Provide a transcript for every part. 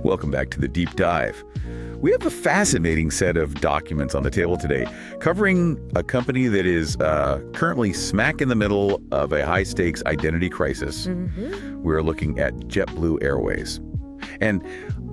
Welcome back to the Deep Dive. We have a fascinating set of documents on the table today, covering a company that is currently smack in the middle of a high-stakes identity crisis. We're looking at JetBlue Airways. And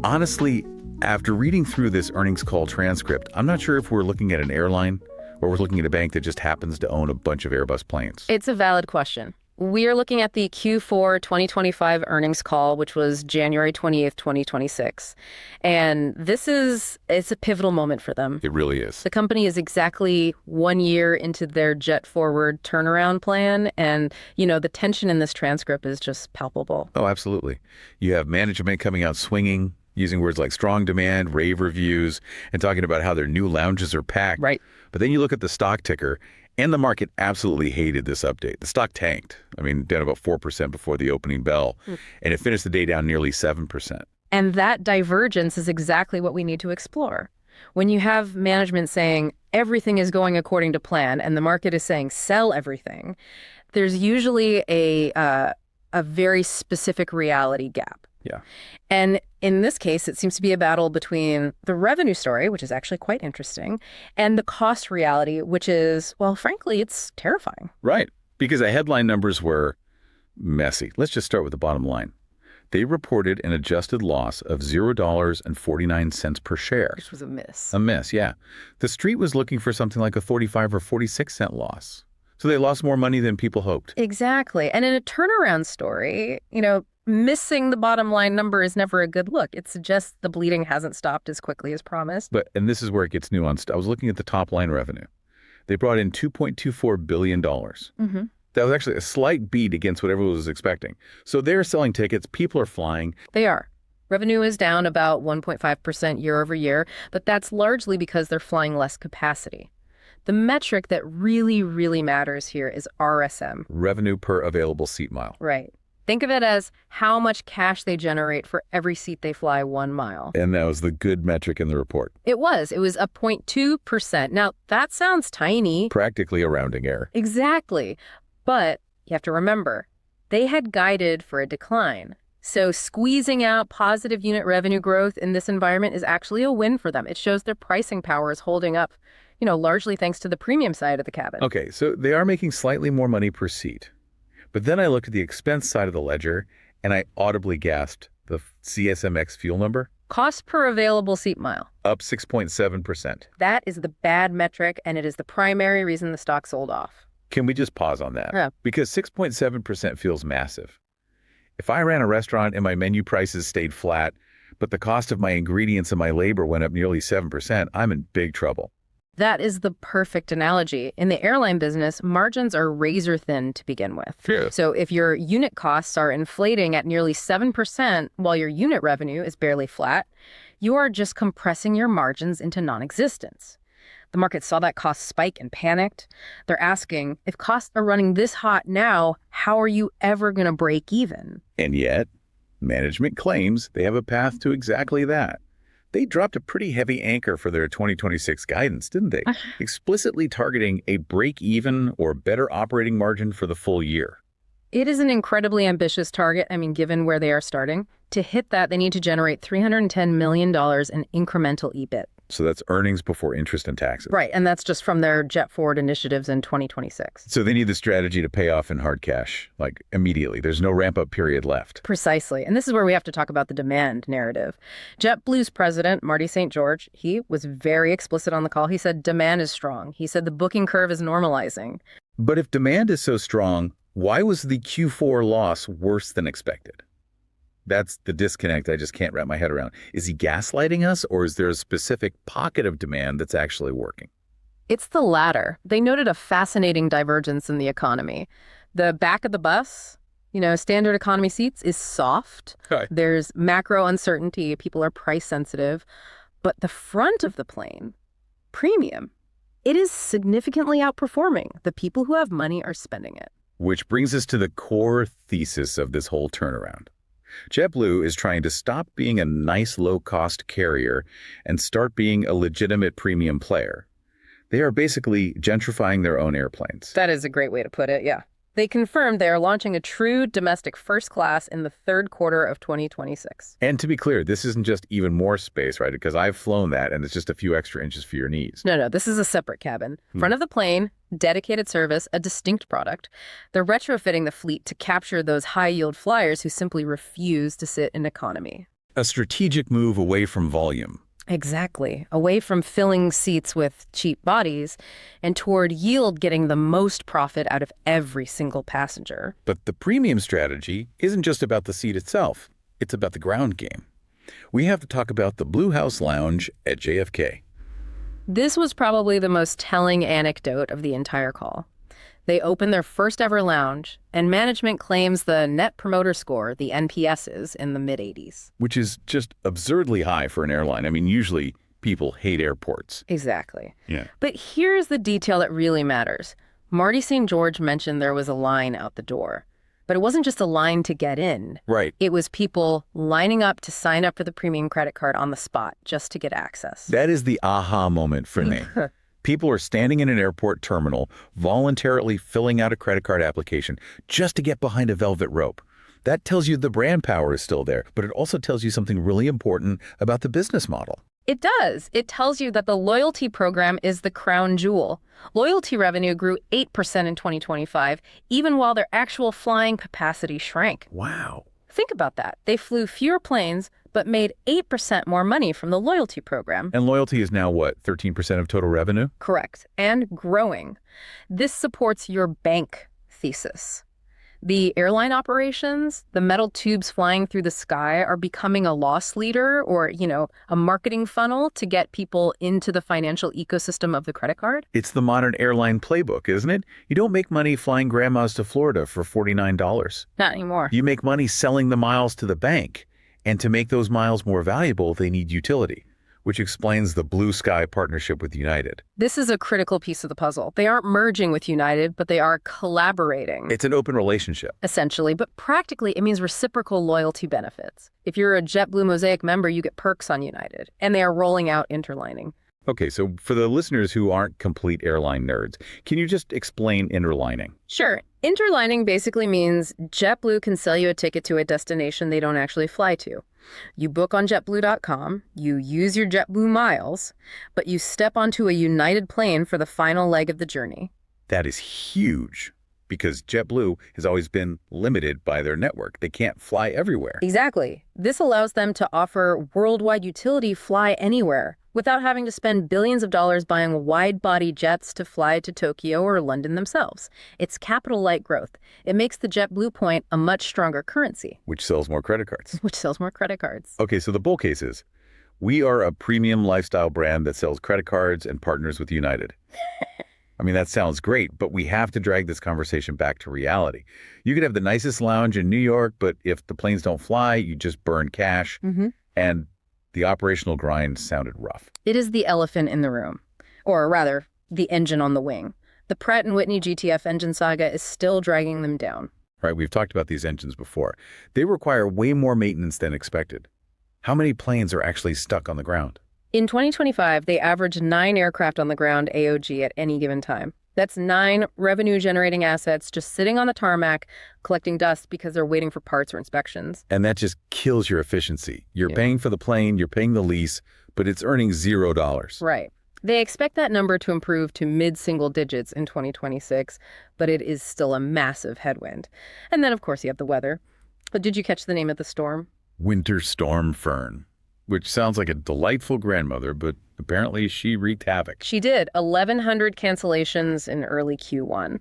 honestly, after reading through this earnings call transcript, I'm not sure if we're looking at an airline or we're looking at a bank that just happens to own a bunch of Airbus planes. It's a valid question. We are looking at the Q4 2025 earnings call, which was January 28th, 2026. And it's a pivotal moment for them. It really is. The company is exactly 1 year into their JetForward turnaround plan. And, the tension in this transcript is just palpable. Oh, absolutely. You have management coming out swinging, using words like strong demand, rave reviews, and talking about how their new lounges are packed. Right. But then you look at the stock ticker, and the market absolutely hated this update. The stock tanked. Down about 4% before the opening bell. And it finished the day down nearly 7%. And that divergence is exactly what we need to explore. When you have management saying everything is going according to plan and the market is saying sell everything, there's usually a very specific reality gap. Yeah. And in this case, it seems to be a battle between the revenue story, which is actually quite interesting, and the cost reality, which is, well, frankly, it's terrifying. Right. Because the headline numbers were messy. Let's just start with the bottom line. They reported an adjusted loss of $0.49 per share. Which was a miss. A miss, yeah. The street was looking for something like a 45 or 46-cent loss. So they lost more money than people hoped. Exactly. And in a turnaround story, missing the bottom line number is never a good look. It suggests the bleeding hasn't stopped as quickly as promised. And this is where it gets nuanced. I was looking at the top line revenue. They brought in $2.24 billion. That was actually a slight beat against what everyone was expecting. So they're selling tickets. People are flying. They are. Revenue is down about 1.5% year over year, but that's largely because they're flying less capacity. The metric that really, really matters here is RSM. Revenue per available seat mile. Right. Think of it as how much cash they generate for every seat they fly 1 mile. And that was the good metric in the report. It was. It was a 0.2%. Now, that sounds tiny. Practically a rounding error. Exactly. But you have to remember, they had guided for a decline. So squeezing out positive unit revenue growth in this environment is actually a win for them. It shows their pricing power is holding up, largely thanks to the premium side of the cabin. Okay, so they are making slightly more money per seat. But then I looked at the expense side of the ledger, and I audibly gasped. The CSMX fuel number? Cost per available seat mile. Up 6.7%. That is the bad metric, and it is the primary reason the stock sold off. Can we just pause on that? Yeah. Because 6.7% feels massive. If I ran a restaurant and my menu prices stayed flat, but the cost of my ingredients and my labor went up nearly 7%, I'm in big trouble. That is the perfect analogy. In the airline business, margins are razor thin to begin with. Yeah. So if your unit costs are inflating at nearly 7% while your unit revenue is barely flat, you are just compressing your margins into non-existence. The market saw that cost spike and panicked. They're asking, if costs are running this hot now, how are you ever going to break even? And yet, management claims they have a path to exactly that. They dropped a pretty heavy anchor for their 2026 guidance, didn't they? Explicitly targeting a break-even or better operating margin for the full year. It is an incredibly ambitious target, given where they are starting. To hit that, they need to generate $310 million in incremental EBIT. So that's earnings before interest and taxes. Right, and that's just from their JetForward initiatives in 2026. So they need the strategy to pay off in hard cash, like immediately. There's no ramp-up period left. Precisely, and this is where we have to talk about the demand narrative. JetBlue's president, Marty St. George, he was very explicit on the call. He said demand is strong. He said the booking curve is normalizing. But if demand is so strong, why was the Q4 loss worse than expected? That's the disconnect I just can't wrap my head around. Is he gaslighting us, or is there a specific pocket of demand that's actually working? It's the latter. They noted a fascinating divergence in the economy. The back of the bus, standard economy seats is soft. Okay. There's macro uncertainty. People are price sensitive. But the front of the plane, premium, it is significantly outperforming. The people who have money are spending it. Which brings us to the core thesis of this whole turnaround. JetBlue is trying to stop being a nice low-cost carrier and start being a legitimate premium player. They are basically gentrifying their own airplanes. That is a great way to put it, yeah. They confirmed they are launching a true domestic first class in the third quarter of 2026. And to be clear, this isn't just even more space, right? Because I've flown that, and it's just a few extra inches for your knees. No, this is a separate cabin. Front of the plane, dedicated service, a distinct product. They're retrofitting the fleet to capture those high-yield flyers who simply refuse to sit in economy. A strategic move away from volume. Exactly. Away from filling seats with cheap bodies and toward yield getting the most profit out of every single passenger. But the premium strategy isn't just about the seat itself. It's about the ground game. We have to talk about the Blue House Lounge at JFK. This was probably the most telling anecdote of the entire call. They opened their first ever lounge, and management claims the Net Promoter Score, the NPS, is in the mid-80s. Which is just absurdly high for an airline. I mean, usually people hate airports. Exactly. Yeah. But here's the detail that really matters. Marty St. George mentioned there was a line out the door. But it wasn't just a line to get in. Right. It was people lining up to sign up for the premium credit card on the spot just to get access. That is the aha moment for me. People are standing in an airport terminal, voluntarily filling out a credit card application just to get behind a velvet rope. That tells you the brand power is still there, but it also tells you something really important about the business model. It does. It tells you that the loyalty program is the crown jewel. Loyalty revenue grew 8% in 2025, even while their actual flying capacity shrank. Wow. Think about that. They flew fewer planes, but made 8% more money from the loyalty program. And loyalty is now what, 13% of total revenue? Correct. And growing. This supports your bank thesis. The airline operations, the metal tubes flying through the sky, are becoming a loss leader or, a marketing funnel to get people into the financial ecosystem of the credit card. It's the modern airline playbook, isn't it? You don't make money flying grandmas to Florida for $49. Not anymore. You make money selling the miles to the bank. And to make those miles more valuable, they need utility, which explains the Blue Sky partnership with United. This is a critical piece of the puzzle. They aren't merging with United, but they are collaborating. It's an open relationship. Essentially, but practically it means reciprocal loyalty benefits. If you're a JetBlue Mosaic member, you get perks on United, and they are rolling out interlining. Okay, so for the listeners who aren't complete airline nerds, can you just explain interlining? Sure. Interlining basically means JetBlue can sell you a ticket to a destination they don't actually fly to. You book on JetBlue.com, you use your JetBlue miles, but you step onto a United plane for the final leg of the journey. That is huge, because JetBlue has always been limited by their network. They can't fly everywhere. Exactly. This allows them to offer worldwide utility, fly anywhere, without having to spend billions of dollars buying wide-body jets to fly to Tokyo or London themselves. It's capital-light growth. It makes the JetBlue point a much stronger currency. Which sells more credit cards. Which sells more credit cards. Okay, so the bull case is, we are a premium lifestyle brand that sells credit cards and partners with United. I mean, that sounds great, but we have to drag this conversation back to reality. You could have the nicest lounge in New York, but if the planes don't fly, you just burn cash. And the operational grind sounded rough. It is the elephant in the room, or rather, the engine on the wing. The Pratt Whitney GTF engine saga is still dragging them down. Right, we've talked about these engines before. They require way more maintenance than expected. How many planes are actually stuck on the ground? In 2025, they averaged 9 aircraft on the ground AOG at any given time. That's 9 revenue-generating assets just sitting on the tarmac, collecting dust because they're waiting for parts or inspections. And that just kills your efficiency. You're paying for the plane, you're paying the lease, but it's earning $0. Right. They expect that number to improve to mid-single digits in 2026, but it is still a massive headwind. And then, of course, you have the weather. But did you catch the name of the storm? Winter Storm Fern, which sounds like a delightful grandmother, but apparently she wreaked havoc. She did. 1,100 cancellations in early Q1.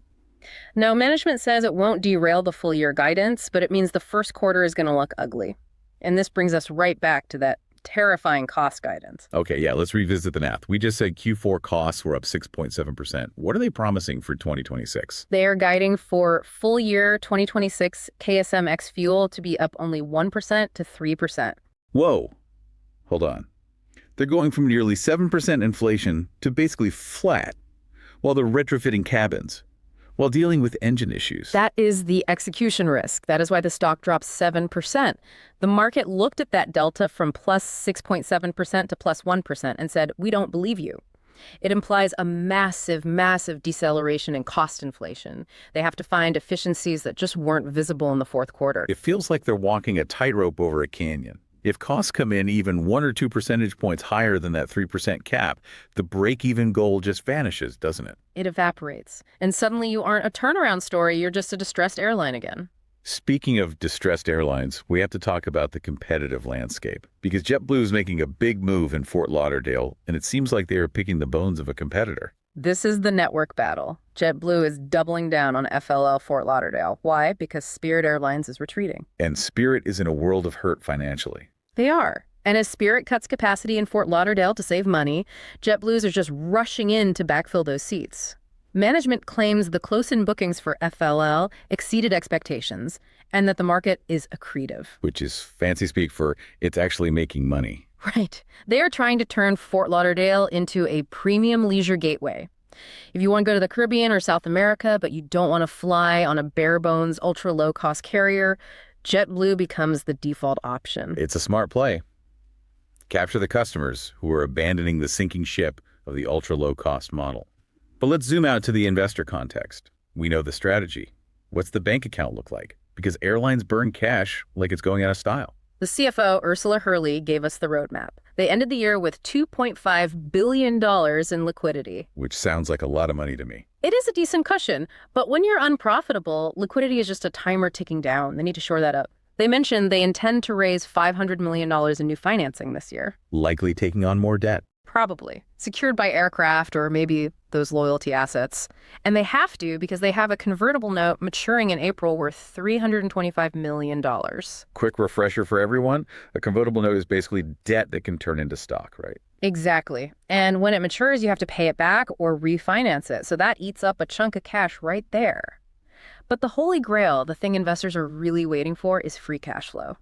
Now, management says it won't derail the full year guidance, but it means the first quarter is going to look ugly. And this brings us right back to that terrifying cost guidance. Okay, yeah, let's revisit the math. We just said Q4 costs were up 6.7%. What are they promising for 2026? They are guiding for full year 2026 KSM ex fuel to be up only 1% to 3%. Whoa. Hold on. They're going from nearly 7% inflation to basically flat, while they're retrofitting cabins, while dealing with engine issues. That is the execution risk. That is why the stock dropped 7%. The market looked at that delta from plus 6.7% to plus 1% and said, we don't believe you. It implies a massive, massive deceleration in cost inflation. They have to find efficiencies that just weren't visible in the fourth quarter. It feels like they're walking a tightrope over a canyon. If costs come in even 1 or 2 percentage points higher than that 3% cap, the break-even goal just vanishes, doesn't it? It evaporates. And suddenly you aren't a turnaround story, you're just a distressed airline again. Speaking of distressed airlines, we have to talk about the competitive landscape. Because JetBlue is making a big move in Fort Lauderdale, and it seems like they are picking the bones of a competitor. This is the network battle. JetBlue is doubling down on FLL Fort Lauderdale. Why? Because Spirit Airlines is retreating. And Spirit is in a world of hurt financially. They are. And as Spirit cuts capacity in Fort Lauderdale to save money, JetBlues are just rushing in to backfill those seats. Management claims the close-in bookings for FLL exceeded expectations and that the market is accretive. Which is fancy speak for it's actually making money. Right. They are trying to turn Fort Lauderdale into a premium leisure gateway. If you want to go to the Caribbean or South America, but you don't want to fly on a bare-bones, ultra-low-cost carrier, JetBlue becomes the default option. It's a smart play. Capture the customers who are abandoning the sinking ship of the ultra-low-cost model. But let's zoom out to the investor context. We know the strategy. What's the bank account look like? Because airlines burn cash like it's going out of style. The CFO, Ursula Hurley, gave us the roadmap. They ended the year with $2.5 billion in liquidity. Which sounds like a lot of money to me. It is a decent cushion, but when you're unprofitable, liquidity is just a timer ticking down. They need to shore that up. They mentioned they intend to raise $500 million in new financing this year. Likely taking on more debt. Probably. Secured by aircraft or maybe those loyalty assets. And they have to because they have a convertible note maturing in April worth $325 million. Quick refresher for everyone. A convertible note is basically debt that can turn into stock, right? Exactly. And when it matures, you have to pay it back or refinance it. So that eats up a chunk of cash right there. But the holy grail, the thing investors are really waiting for, is free cash flow.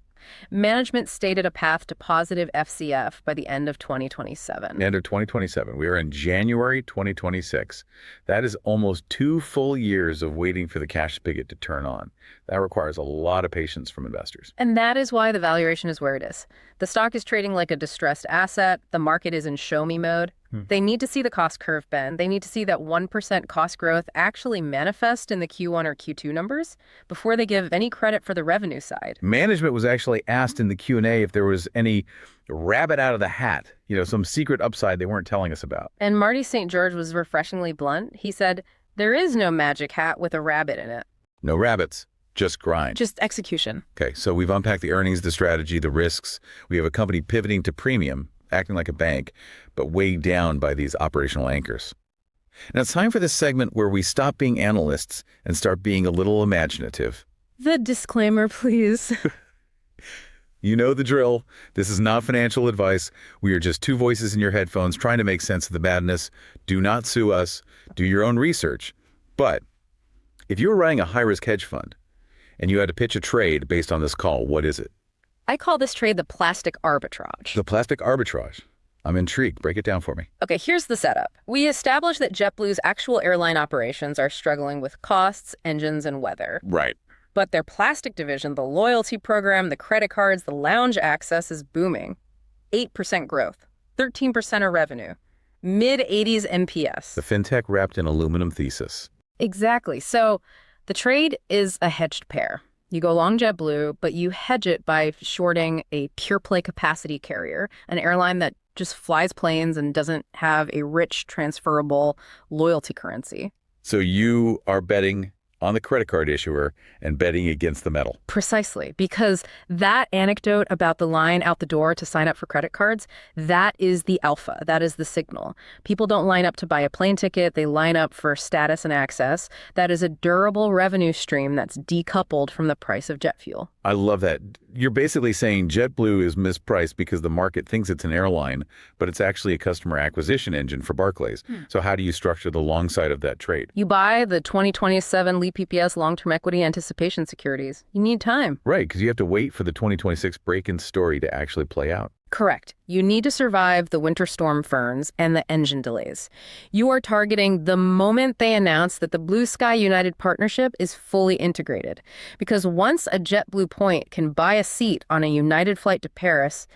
Management stated a path to positive FCF by the end of 2027. End of 2027. We are in January 2026. That is almost 2 full years of waiting for the cash spigot to turn on. That requires a lot of patience from investors. And that is why the valuation is where it is. The stock is trading like a distressed asset. The market is in show-me mode. They need to see the cost curve bend. They need to see that 1% cost growth actually manifest in the Q1 or Q2 numbers before they give any credit for the revenue side. Management was actually asked in the Q&A if there was any rabbit out of the hat, some secret upside they weren't telling us about. And Marty St. George was refreshingly blunt. He said, there is no magic hat with a rabbit in it. No rabbits. Just grind. Just execution. Okay, so we've unpacked the earnings, the strategy, the risks. We have a company pivoting to premium, acting like a bank, but weighed down by these operational anchors. Now it's time for this segment where we stop being analysts and start being a little imaginative. The disclaimer, please. You know the drill. This is not financial advice. We are just 2 voices in your headphones trying to make sense of the madness. Do not sue us. Do your own research. But if you were running a high-risk hedge fund and you had to pitch a trade based on this call, what is it? I call this trade the plastic arbitrage. The plastic arbitrage. I'm intrigued. Break it down for me. Okay, here's the setup. We established that JetBlue's actual airline operations are struggling with costs, engines, and weather. Right. But their plastic division, the loyalty program, the credit cards, the lounge access is booming. 8% growth, 13% of revenue, mid-80s NPS. The fintech wrapped in aluminum thesis. Exactly. So the trade is a hedged pair. You go long JetBlue, but you hedge it by shorting a pure play capacity carrier, an airline that just flies planes and doesn't have a rich transferable loyalty currency. So you are betting on the credit card issuer and betting against the metal. Precisely, because that anecdote about the line out the door to sign up for credit cards, that is the alpha, that is the signal. People don't line up to buy a plane ticket, they line up for status and access. That is a durable revenue stream that's decoupled from the price of jet fuel. I love that. You're basically saying JetBlue is mispriced because the market thinks it's an airline, but it's actually a customer acquisition engine for Barclays. So how do you structure the long side of that trade? You buy the 2027 LEAP PPS long-term equity anticipation securities. You need time. Right, because you have to wait for the 2026 break-in story to actually play out. Correct. You need to survive the Winter Storm Ferns and the engine delays. You are targeting the moment they announce that the Blue Sky United partnership is fully integrated. Because once a JetBlue point can buy a seat on a United flight to Paris,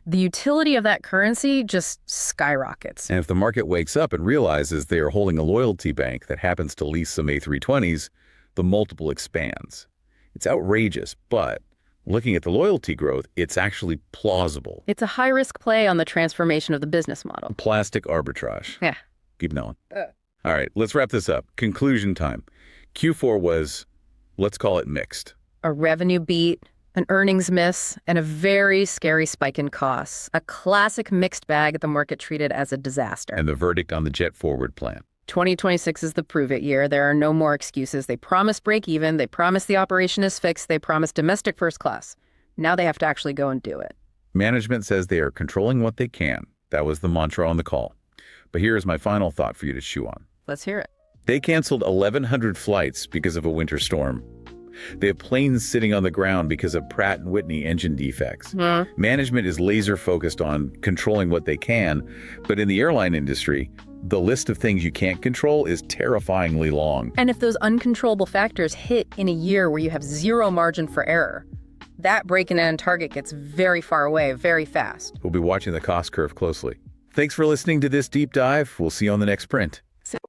the utility of that currency just skyrockets. And if the market wakes up and realizes they are holding a loyalty bank that happens to lease some A320s, the multiple expands. It's outrageous, but looking at the loyalty growth, it's actually plausible. It's a high-risk play on the transformation of the business model. Plastic arbitrage. Yeah. Keep going. All right, let's wrap this up. Conclusion time. Q4 was, let's call it mixed. A revenue beat, an earnings miss, and a very scary spike in costs. A classic mixed bag the market treated as a disaster. And the verdict on the JetForward plan. 2026 is the prove-it year. There are no more excuses. They promised break even. They promised the operation is fixed. They promised domestic first class. Now they have to actually go and do it. Management says they are controlling what they can. That was the mantra on the call. But here is my final thought for you to chew on. Let's hear it. They canceled 1,100 flights because of a winter storm. They have planes sitting on the ground because of Pratt Whitney engine defects. Management is laser focused on controlling what they can, but in the airline industry, the list of things you can't control is terrifyingly long. And if those uncontrollable factors hit in a year where you have zero margin for error, that break-even target gets very far away very fast. We'll be watching the cost curve closely. Thanks for listening to this deep dive. We'll see you on the next print.